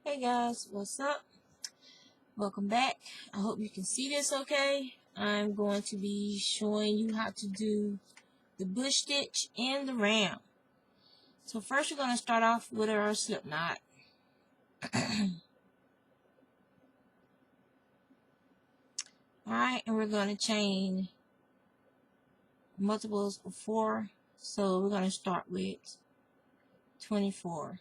Hey guys, what's up? Welcome back. I hope you can see this okay. I'm going to be showing you how to do the bush stitch and the round. So first we're going to start off with our slip knot. Alright, and we're going to chain multiples of 4. So we're going to start with 24.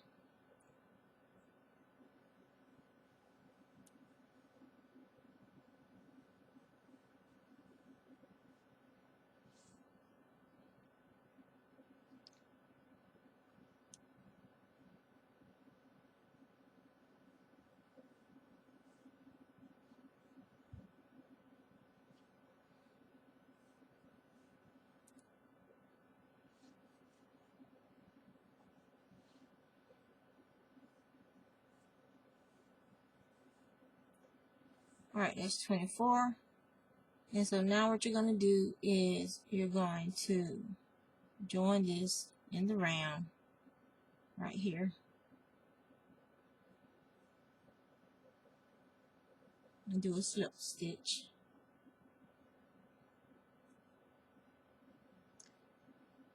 Alright, that's 24. And so now what you're going to do is you're going to join this in the round right here. And do a slip stitch.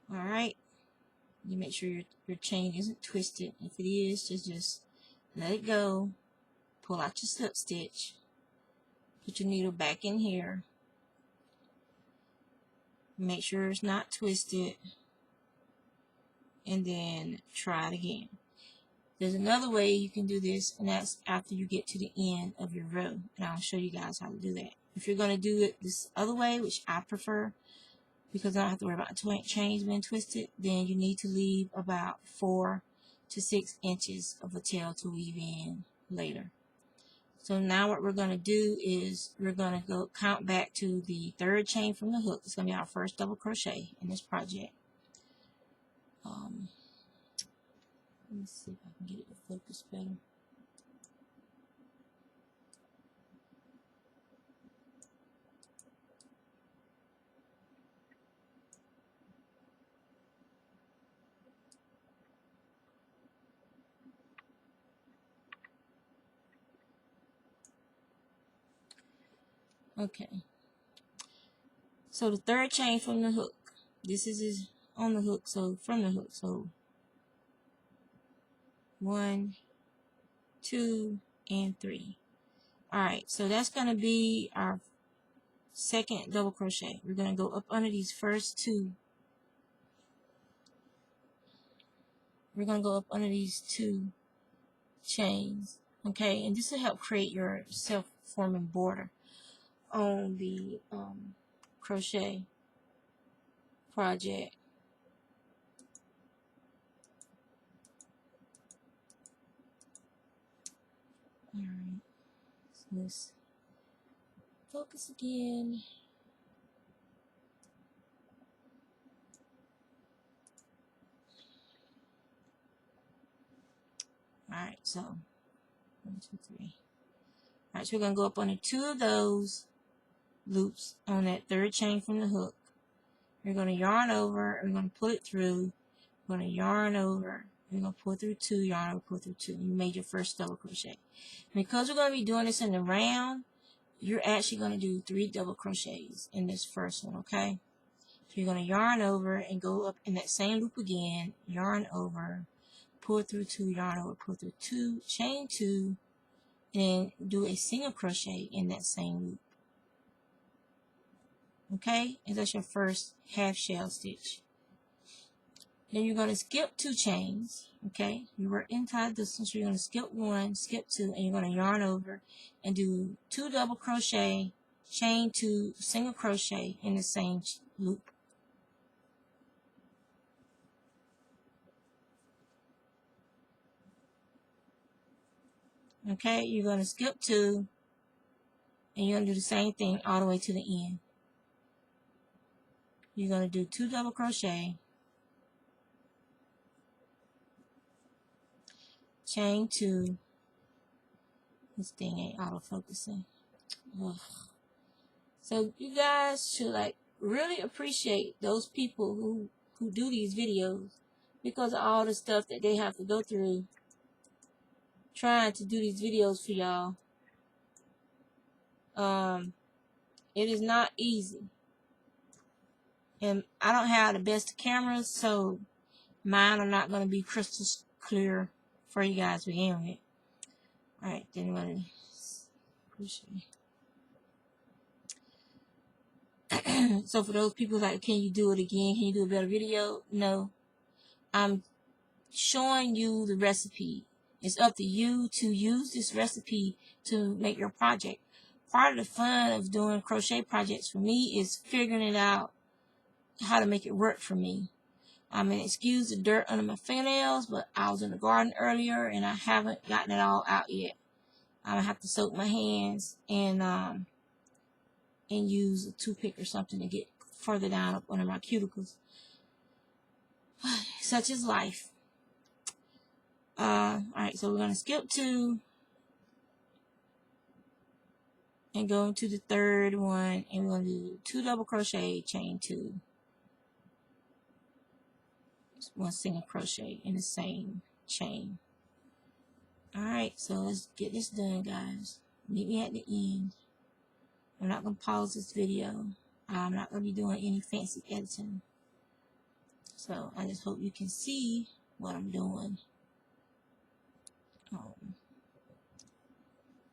Alright, you make sure your chain isn't twisted. If it is, just let it go. Pull out your slip stitch. Put your needle back in here. Make sure it's not twisted. And then try it again. There's another way you can do this, and that's after you get to the end of your row. And I'll show you guys how to do that. If you're going to do it this other way, which I prefer, because I don't have to worry about chains being twisted, then you need to leave about 4 to 6 inches of a tail to weave in later. So now what we're going to do is we're going to go count back to the 3rd chain from the hook. It's going to be our first double crochet in this project. Let me see if I can get it to focus better. Okay. So the 3rd chain from the hook. This is on the hook, so from the hook. So 1, 2, and 3. Alright, so that's going to be our 2nd double crochet. We're going to go up under these first 2. We're going to go up under these 2 chains. Okay, and this will help create your self-forming border on the crochet project. Alright, so let's focus again. Alright, so 1, 2, 3. Alright, so we're going to go up under 2 of those loops on that 3rd chain from the hook. We're going to yarn over, we're going to pull it through, we're going to yarn over, we're going to pull through 2, yarn over, pull through 2. You made your first double crochet. Because we're going to be doing this in the round, you're actually going to do 3 double crochets in this first one, okay? So you're going to yarn over and go up in that same loop again, yarn over, pull through 2, yarn over, pull through 2, chain 2, and do a single crochet in that same loop. Okay, and that's your first half shell stitch. Then you're going to skip 2 chains. Okay, you were inside this one, so you're going to skip 1, skip 2, and you're going to yarn over and do 2 double crochet, chain 2, single crochet in the same loop. Okay, you're going to skip 2, and you're going to do the same thing all the way to the end. You're going to do 2 double crochet, chain 2. This thing ain't auto-focusing. Ugh. So you guys should really appreciate those people who do these videos, because of all the stuff that they have to go through trying to do these videos for y'all. It is not easy. And I don't have the best cameras, so mine are not going to be crystal clear for you guys to begin with. Alright, then we're going to... So for those people like, can you do it again? Can you do a better video? No. I'm showing you the recipe. It's up to you to use this recipe to make your project. Part of the fun of doing crochet projects for me is figuring it out how to make it work for me. I mean, excuse the dirt under my fingernails, but I was in the garden earlier and I haven't gotten it all out yet. I'm gonna have to soak my hands and use a toothpick or something to get further down up under my cuticles. Such is life. Alright, so we're gonna skip 2 and go into the third one, and we're gonna do 2 double crochet, chain 2. 1 single crochet in the same chain. Alright, so let's get this done, guys. Meet me at the end. I'm not going to pause this video. I'm not going to be doing any fancy editing. So I just hope you can see what I'm doing.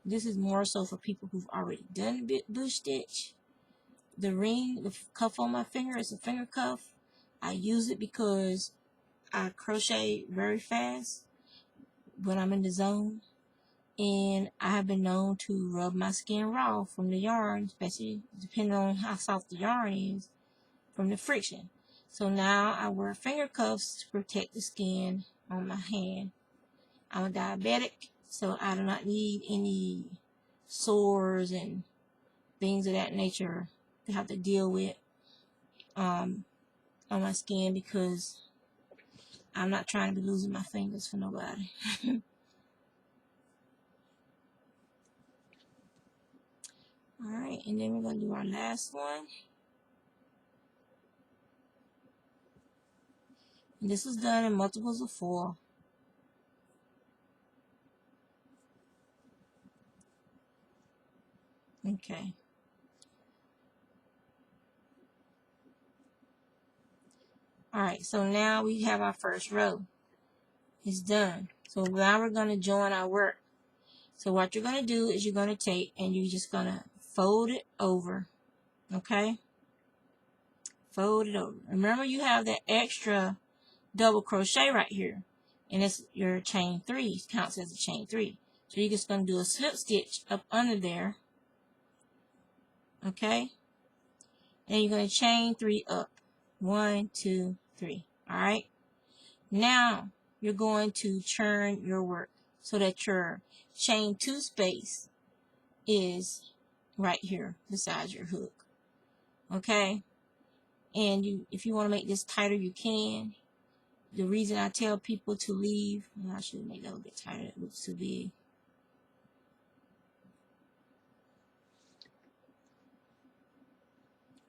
This is more so for people who've already done bush stitch. The ring, the cuff on my finger is a finger cuff. I use it because I crochet very fast when I'm in the zone, and I have been known to rub my skin raw from the yarn, especially depending on how soft the yarn is, from the friction. So now I wear finger cuffs to protect the skin on my hand. I'm a diabetic, so I do not need any sores and things of that nature to have to deal with on my skin, because I'm not trying to be losing my fingers for nobody. Alright, and then we're going to do our last one. And this was done in multiples of 4. Okay. Alright, so now we have our first row. It's done. So now we're going to join our work. So what you're going to do is you're going to take and you're just going to fold it over. Okay? Fold it over. Remember, you have that extra double crochet right here. And it's your chain 3. It counts as a chain 3. So you're just going to do a slip stitch up under there. Okay? And you're going to chain 3 up. 1, 2, 3. Alright? Now, you're going to turn your work so that your chain 2 space is right here beside your hook. Okay? And if you want to make this tighter, you can. The reason I tell people to leave, I should make that a little bit tighter, it looks too big.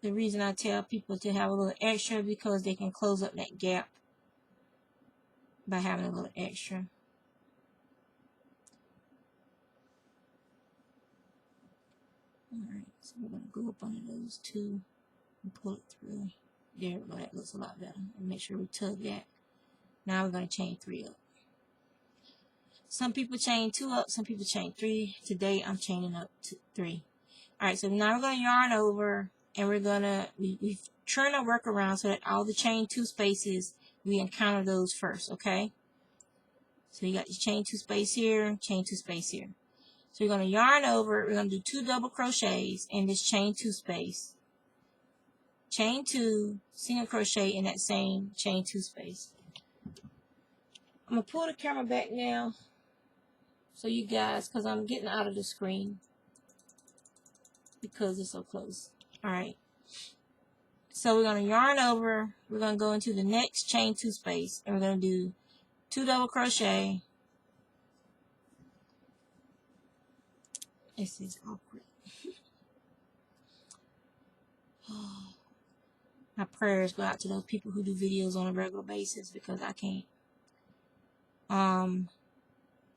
The reason I tell people to have a little extra, because they can close up that gap by having a little extra. Alright, so we're going to go up under those 2 and pull it through. There we go, that looks a lot better. And make sure we tug that. Now we're going to chain 3 up. Some people chain 2 up, some people chain 3. Today I'm chaining up to 3. Alright, so now we're going to yarn over, and we're going to, we turn our work around so that all the chain 2 spaces, we encounter those first, okay? So you got your chain 2 space here, chain 2 space here. So you're going to yarn over, we're going to do 2 double crochets in this chain 2 space. Chain 2, single crochet in that same chain 2 space. I'm going to pull the camera back now so you guys, because I'm getting out of the screen because it's so close. Alright. So we're going to yarn over, we're going to go into the next chain 2 space, and we're going to do 2 double crochet. This is awkward. My prayers go out to those people who do videos on a regular basis, because I can't.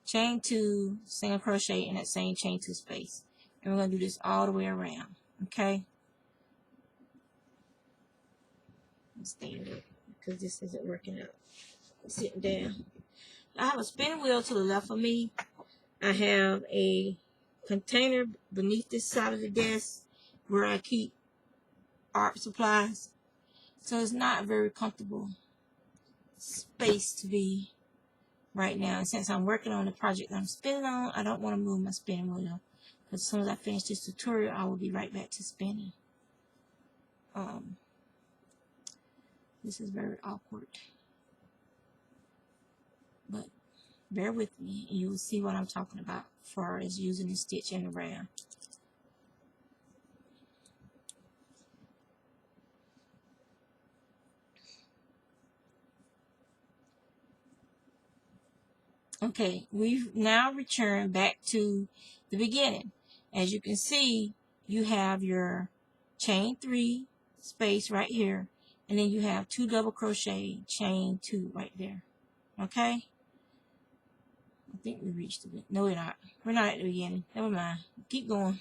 chain 2, single crochet in that same chain 2 space. And we're going to do this all the way around. Okay? Stand up because this isn't working out. I'm sitting down. I have a spinning wheel to the left of me. I have a container beneath this side of the desk where I keep art supplies. So it's not a very comfortable space to be right now. And since I'm working on the project I'm spinning on, I don't want to move my spinning wheel. Because as soon as I finish this tutorial, I will be right back to spinning. This is very awkward. But bear with me and you will see what I'm talking about as far as using the stitch in the round. Okay, we've now returned back to the beginning. As you can see, you have your chain 3 space right here, and then you have 2 double crochet, chain 2 right there. Okay? I think we reached it. No, we're not. We're not at the beginning. Never mind. Keep going.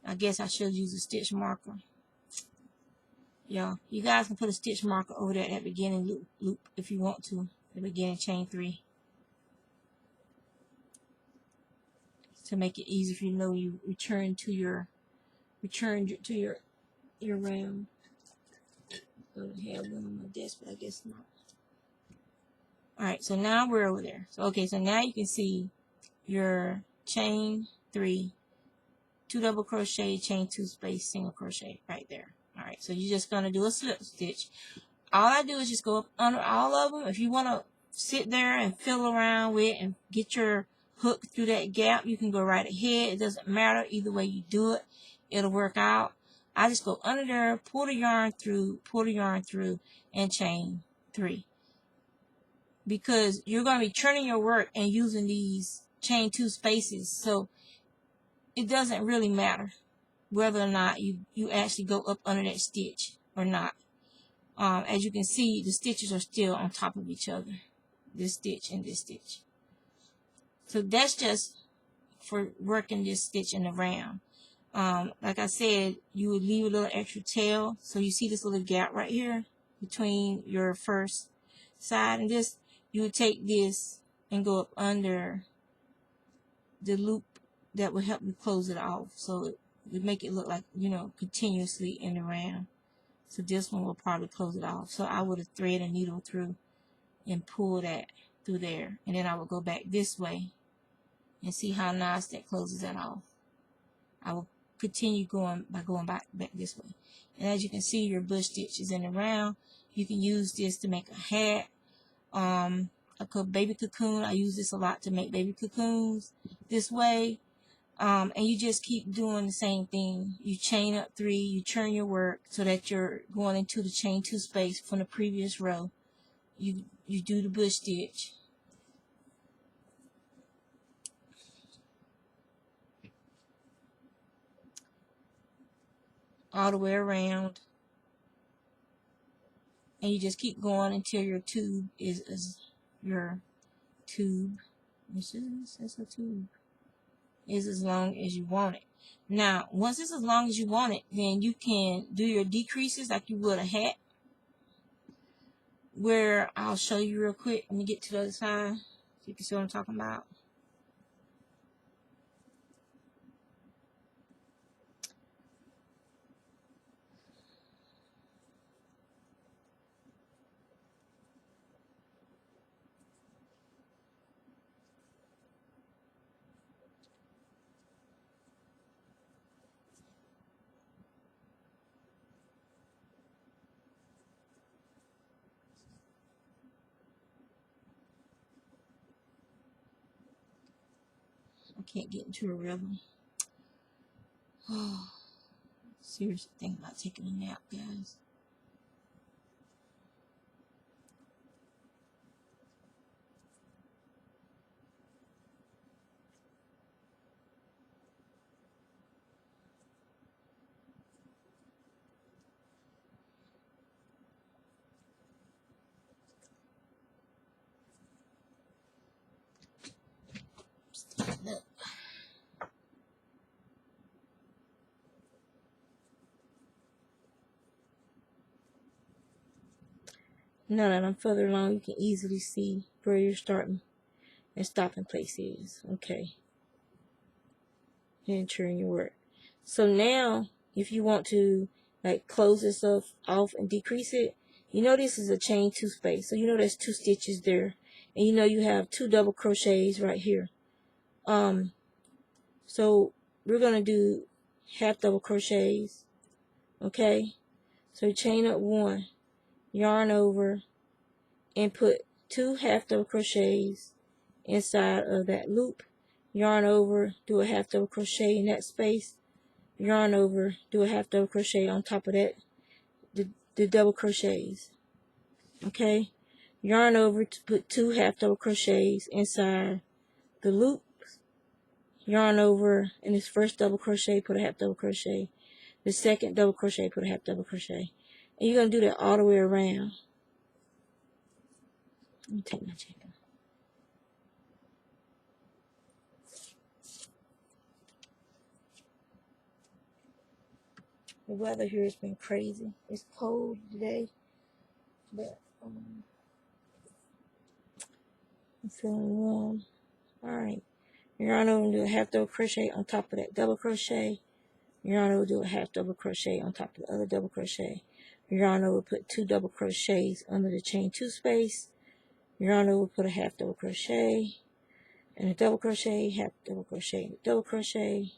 I guess I should use a stitch marker. Yeah, you guys can put a stitch marker over there at that beginning loop if you want to. The beginning chain 3. To make it easy for you to know you return to your round. I don't have one on my desk, but I guess not. Alright, so now we're over there. So okay, so now you can see your chain 3, 2 double crochet, chain 2 space, single crochet right there. Alright, so you're just gonna do a slip stitch. All I do is just go up under all of them. If you want to sit there and fiddle around with and get your hook through that gap, you can go right ahead. It doesn't matter either way you do it, it'll work out. I just go under there, pull the yarn through, and chain 3. Because you're going to be turning your work and using these chain 2 spaces, so it doesn't really matter whether or not you actually go up under that stitch or not. As you can see, the stitches are still on top of each other. This stitch and this stitch. So that's just for working this stitch in the round. Like I said, you would leave a little extra tail. So you see this little gap right here between your first side and this. You would take this and go up under the loop that will help you close it off. So it would make it look like, you know, continuously in the round. So this one will probably close it off. So I would have thread a needle through and pull that through there. And then I will go back this way and see how nice that closes that off. I will continue going back this way. And as you can see, your bush stitch is in the round. You can use this to make a hat, a baby cocoon. I use this a lot to make baby cocoons this way. And you just keep doing the same thing. You chain up 3, you turn your work so that you're going into the chain 2 space from the previous row. You do the bush stitch. All the way around. And you just keep going until your tube is your tube. This is a tube. Is as long as you want it. Now, once it's as long as you want it, then you can do your decreases like you would a hat. Where I'll show you real quick. Let me get to the other side so you can see what I'm talking about. I can't get into a rhythm. Oh, seriously, think about taking a nap, guys. Now that I'm further along, you can easily see where your starting and stopping place is. Okay. And turn your work. So now, if you want to like close this off and decrease it, you know this is a chain 2 space. So you know there's 2 stitches there. And you know you have 2 double crochets right here. So we're going to do half double crochets. Okay. So chain up 1, yarn over, and put 2 half double crochets inside of that loop. Yarn over, do a half double crochet in that space. Yarn over, do a half double crochet on top of that, the double crochets. Okay. Yarn over to put 2 half double crochets inside the loop. Yarn over in this first double crochet, put a half double crochet. The second double crochet, put a half double crochet. And you're going to do that all the way around. Let me take my check off. The weather here has been crazy. It's cold today, but I'm feeling warm. Alright. Yarn over and do a half double crochet on top of that double crochet. Yarn over, do a half double crochet on top of the other double crochet. Yarn over, put 2 double crochets under the chain 2 space. Yarn over, put a half double crochet and a double crochet, half double crochet, double crochet.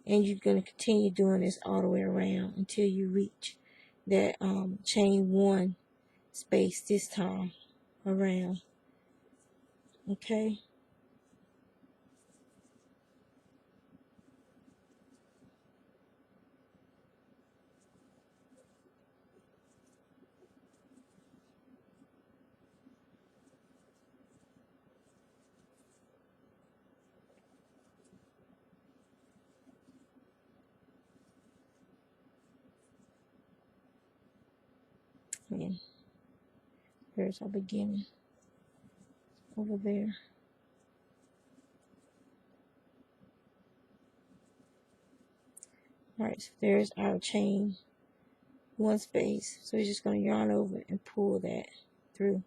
And you're going to continue doing this all the way around until you reach that chain 1 space this time around. Okay. And there's our beginning over there. Alright, so there's our chain 1 space. So we're just going to yarn over and pull that through.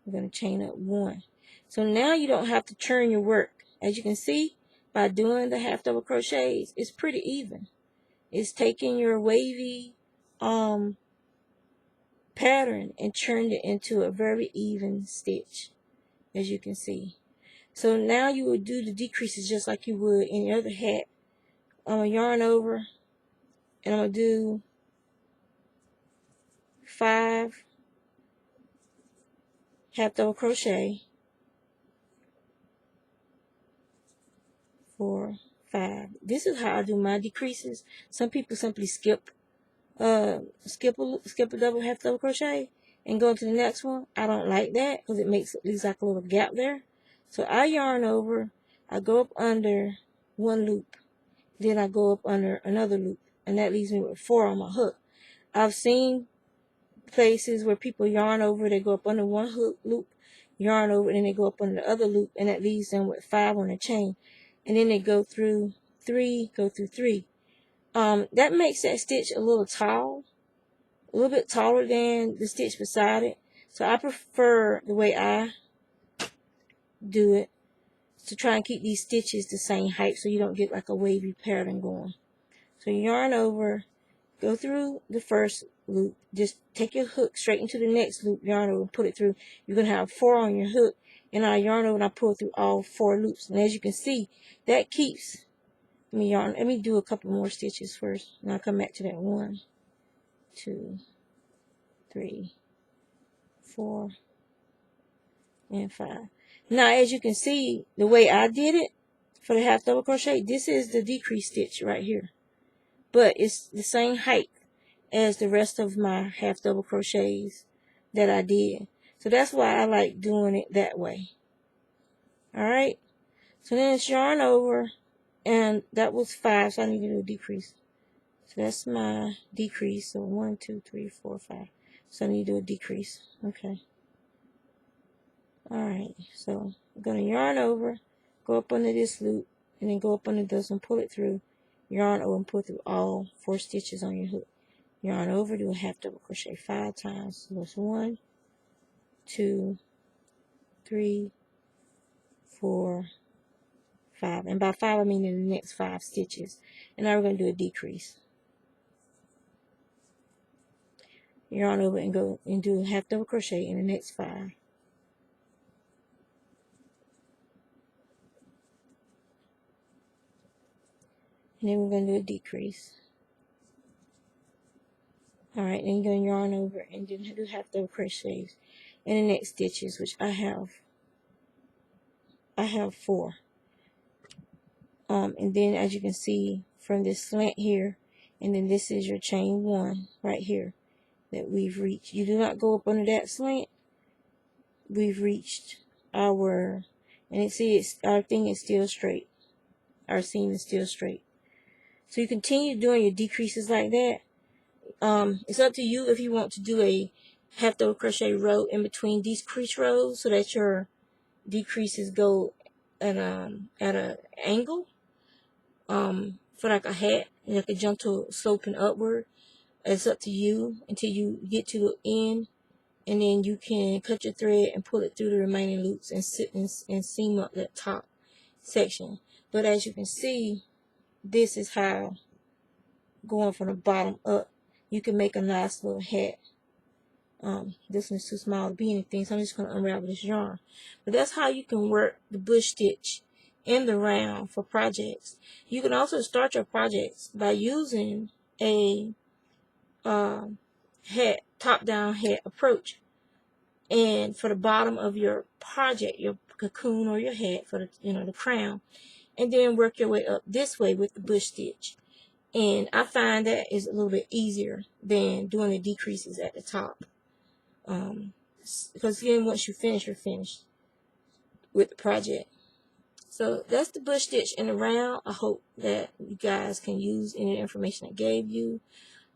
We're going to chain up 1. So now you don't have to turn your work. As you can see, by doing the half double crochets, it's pretty even. It's taking your wavy pattern and turned it into a very even stitch, as you can see. So now you would do the decreases just like you would in your other hat. I'm going to yarn over and I'm going to do 5 half double crochet, 4, 5. This is how I do my decreases. Some people simply skip a double half double crochet and go to the next one. I don't like that because it leaves like a little gap there. So I yarn over, I go up under 1 loop, then I go up under another loop, and that leaves me with 4 on my hook. I've seen places where people yarn over, they go up under 1 hook loop, yarn over, and then they go up under the other loop, and that leaves them with 5 on the chain. And then they go through 3, go through 3. That makes that stitch a little tall, a little bit taller than the stitch beside it. So I prefer the way I do it to try and keep these stitches the same height so you don't get like a wavy pattern going. So you yarn over, go through the first loop, just take your hook straight into the next loop, yarn over, put it through. You're going to have 4 on your hook, and I yarn over and I pull through all 4 loops. And as you can see, that keeps me yarn. Let me do a couple more stitches first, and I'll come back to that. 1, 2, 3, 4, and 5. Now, as you can see, the way I did it for the half double crochet, this is the decrease stitch right here. But it's the same height as the rest of my half double crochets that I did. So that's why I like doing it that way. Alright. So then it's yarn over, and that was 5, so I need to do a decrease. So that's my decrease. So 1, 2, 3, 4, 5. So I need to do a decrease. Okay. Alright, so I'm going to yarn over, go up under this loop, and then go up under this one, pull it through, yarn over and pull through all 4 stitches on your hook. Yarn over, do a half double crochet 5 times. So that's 1, 2, 3, 4, 5. And by 5, I mean in the next 5 stitches. And now we're going to do a decrease. Yarn over and go and do a half double crochet in the next 5. And then we're going to do a decrease. Alright, then you're going to yarn over and then do half double crochets in the next stitches, which I have 4. And then as you can see from this slant here, and then this is your chain 1 right here that we've reached. You do not go up under that slant. We've reached our, and our thing is still straight. Our seam is still straight. So you continue doing your decreases like that. It's up to you if you want to do a half double crochet row in between these crease rows so that your decreases go at an angle, for like a hat, like a gentle sloping upward. It's up to you until you get to the end, and then you can cut your thread and pull it through the remaining loops and sit and seam up that top section. But as you can see, this is how, going from the bottom up, you can make a nice little hat. This one's too small to be anything, so I'm just going to unravel this yarn. But that's how you can work the bush stitch in the round for projects. You can also start your projects by using a hat, top-down hat approach. And for the bottom of your project, your cocoon or your hat, for the the crown, and then work your way up this way with the bush stitch. And I find that is a little bit easier than doing the decreases at the top. Because again, once you finish, you're finished with the project. So that's the bush stitch in the round. I hope that you guys can use any information I gave you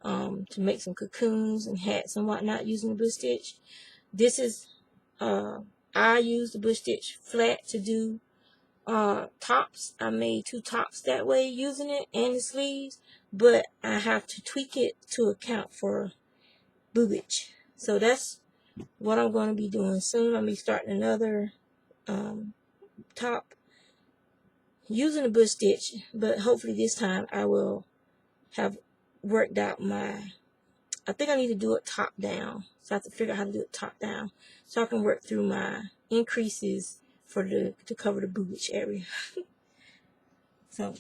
to make some cocoons and hats and whatnot using the bush stitch. This is, I use the bush stitch flat to do tops. I made 2 tops that way using it, and the sleeves, but I have to tweak it to account for boobage. So that's what I'm going to be doing soon. I'll be starting another top using the bush stitch, but hopefully this time I will have worked out I think I need to do it top down. So I have to figure out how to do it top down so I can work through my increases to cover the boobage area. So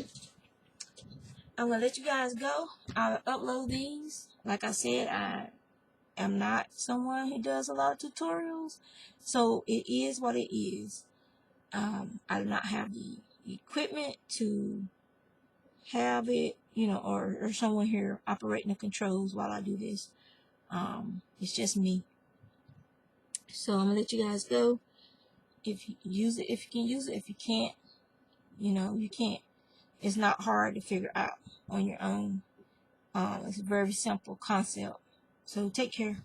I'm going to let you guys go. I'll upload these. Like I said, I am not someone who does a lot of tutorials, so it is what it is. I do not have the equipment to have it, or someone here operating the controls while I do this. It's just me. So I'm gonna let you guys go. If you use it, if you can use it. If you can't, you can't. It's not hard to figure out on your own. It's a very simple concept. So take care.